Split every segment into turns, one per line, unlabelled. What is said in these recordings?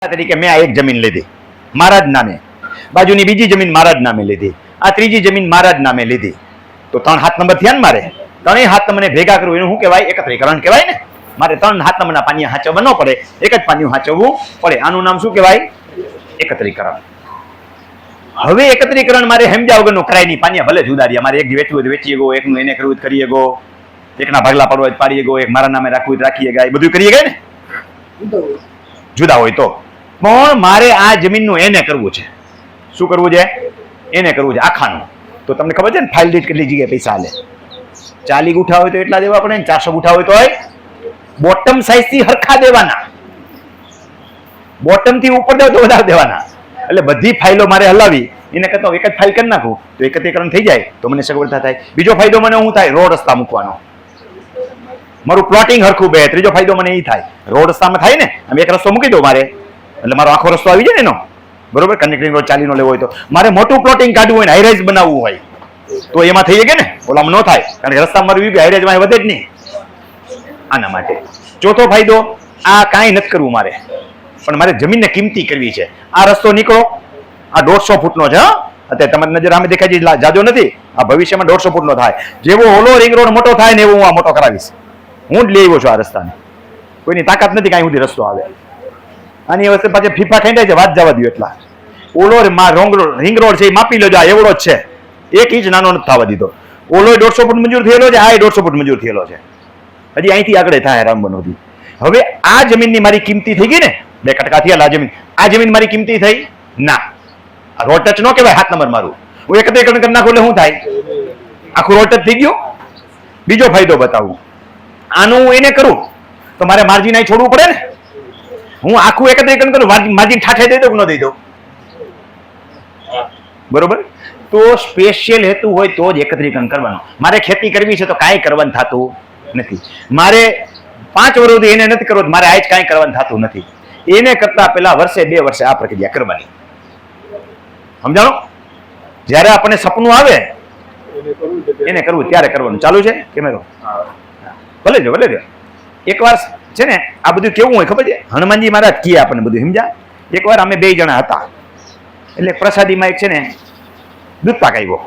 તરીકે મેં આ એક જમીન લીધી મારા જ નામે, બાજુની બીજી જમીન મારા જ નામે લીધી, આ ત્રીજી જમીન મારા જ નામે લીધી, તો 3 હાથ નંબર થયા ને મારે. 3 હાથ નંબરને ભેગા કરવું એનું શું કહેવાય? એકત્રીકરણ કહેવાય ને. મારે 3 હાથ નંબરના પાનિયા હાચવવા ન પડે, એક જ પાનિયું હાચવવું પડે. આનું નામ શું કહેવાય? એકત્રીકરણ. હવે એકત્રીકરણ મારે સમજ્યા વગરનું કરાય નહીં. પાનિયા ભલે જુદા રહ્યા, મારે એક વેચવું હોય વેચીએ ગો, એકનું એને કરવું કરીએ ગો, એકના ભાગલા પાડવા હોય પાડીએ ગો, એક મારા નામે રાખવું રાખીએ ગયા, એ બધું કરીએ ગયા ને જુદા હોય તો. પણ મારે આ જમીનનું એને કરવું છે. શું કરવું છે? એને કરવું છે આખાનું. તો તમને ખબર છે ને ફાઇલ દીઠ કેટલી જગ્યાએ પૈસા હાલે? 40 ગુઠા હોય તો એટલા દેવા પડે ને 400 ગુઠા હોય તો બોટમ સાઇઝ થી હરખા દેવાના, બોટમ થી ઉપર દેવ તો વધારે દેવાના. એટલે બધી ફાઇલો મારે હલાવી એને કરતા એક જ ફાઇલ કરી નાખું તો એકત્રીકરણ થઈ જાય, તો મને સગવડતા થાય. બીજો ફાયદો મને શું થાય? રોડ રસ્તા મૂકવાનો, મારું પ્લોટિંગ હરખું બે. ત્રીજો ફાયદો મને એ થાય, રોડ રસ્તામાં થાય ને, આમ એક રસ્તો મૂકી દો મારે, એટલે મારો આખો રસ્તો આવી જાય ને એનો, બરોબર. કનેક્ટિંગ રોડ 40 નો લેવો હોય તો મારે મોટું પ્લોટિંગ કાઢવું હોય ને હાઈરાઇઝ બનાવવું હોય તો એમાં થઈ જાય ને, ઓલામાં ન થાય, કારણ કે રસ્તા મારું હાઈરાઇઝમાં વધે જ નહીં. આના માટે ચોથો ફાયદો, આ કાંઈ નથી કરવું મારે, પણ મારે જમીનને કિંમતી કરવી છે. આ રસ્તો નીકળો, આ 150 ફૂટનો છે. અત્યારે તમારી નજર સામે દેખાય છે, જાજો નથી. આ ભવિષ્યમાં 150 ફૂટનો થાય. જેવો ઓલો રિંગ રોડ મોટો થાય ને એવો હું આ મોટો કરાવીશ. હું જ લઈ આવ્યો છું આ રસ્તાને, કોઈની તાકાત નથી કાંઈ સુધી રસ્તો આવે. આની વસ્તુ પાછી ફીફા ખેંચાય છે, વાત જવા દો. એટલા ઓલો રિંગ રોડ છે એ માપી લેજો, આ એવડો જ છે, 1 ઇંચ નાનો નથી થવા દીધો. ઓલો 150 ફૂટ મંજૂર થયેલો છે, આ 150 ફૂટ મંજૂર થયેલો છે. હજી અહીંથી આગળ થાય રામબનોથી. હવે આ જમીનની મારી કિંમતી થઈ ગઈ ને, 2 કટકા થયા. આ જમીન મારી કિંમતી થઈ ના. આ રોડ ટચ નો કહેવાય હાથ નંબર મારું. હું એકત્રીકરણ કરી નાખું એટલે શું થાય? આખું રોડ ટચ થઈ ગયું. બીજો ફાયદો બતાવું, આનું હું એને કરું તો મારે માર્જિન અહીં છોડવું પડે ને. હું આખું એકત્રીકરણ કરું, માર્જિન ઠાઠે દઈ દઉં કે ન દઈ દઉં? બરોબર. તો સ્પેશિયલ હેતુ હોય તો જ એકત્રીકરણ કરવાનું. મારે ખેતી કરવી છે તો કાંઈ કરવાનું થતું નથી. મારે 5 વર્ષ સુધી એને નથી કરવું, મારે આજ કાંઈ કરવાનું થતું નથી. એને કરતા પહેલા વર્ષે 2 વર્ષે આ પ્રક્રિયા કરવાની. સમજાણો? જ્યારે આપણને સપનું આવે એને કરવું ત્યારે કરવાનું. ચાલુ છે કેમેરો? ભલે જો ભલે જો. એકવાર છે ને આ બધું કેવું હોય ખબર છે? હનુમાનજી મહારાજ કહે આપણને બધું, સમજ્યા? એકવાર અમે 2 જણા હતા, એટલે પ્રસાદીમાં એક છે ને દૂધ પાક આવ્યો,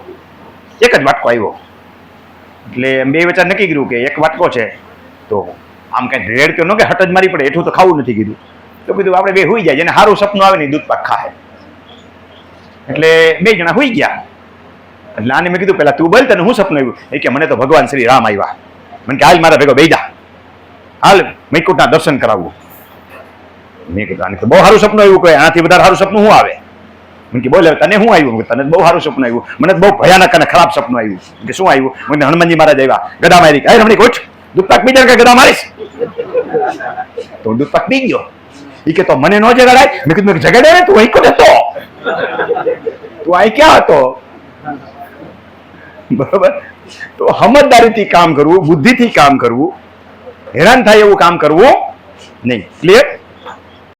એક જ વાટકો આવ્યો. એટલે 2 વચ્ચે નક્કી કર્યું કે એક વાટકો છે તો આમ કઈ રેડ તો ન કે હટ જ મારી પડે, એટલું તો ખાવું નથી કીધું. તો કીધું આપણે 2 હુઈ જાય, જેને સારું સપનું આવે ને દૂધ પાક ખાય. એટલે 2 જણા હુઈ ગયા. એટલે આને મેં કીધું પેલા તું બોલ, તને શું સપનું આવ્યું? એ કે મને તો ભગવાન શ્રી રામ આવ્યા. મને કે હાલ મારા ભેગો બેહી જા, હાલ મૈકુટના દર્શન કરાવવું. મેં કીધું આને તો બહુ સારું સપનું આવ્યું. કોઈ આનાથી વધારે સારું સપનું શું આવે? મને કે બોલે તને શું આવ્યું? તને બહુ સારું સપનું આવ્યું. મને બહુ ભયાનક અને ખરાબ સપનું આવ્યું. કે શું આવ્યું? મને હનુમાનજી મહારાજ આવ્યા, ગદા મારી. અરે રમણી કોચ દૂધ પાક પી જાય કે ગદા મારીશ? તો હું દૂધ પાક પી ગયો. એ કે તો મને ન જગાડાય. મેં કીધું જગાડે ને, તું અહીં કોણ હતો? તું અહીં ક્યાં હતો? બરોબર. તો સમજદારીથી કામ કરવું, બુદ્ધિથી કામ કરવું, હેરાન થાય એવું કામ કરવું નહીં. ક્લિયર?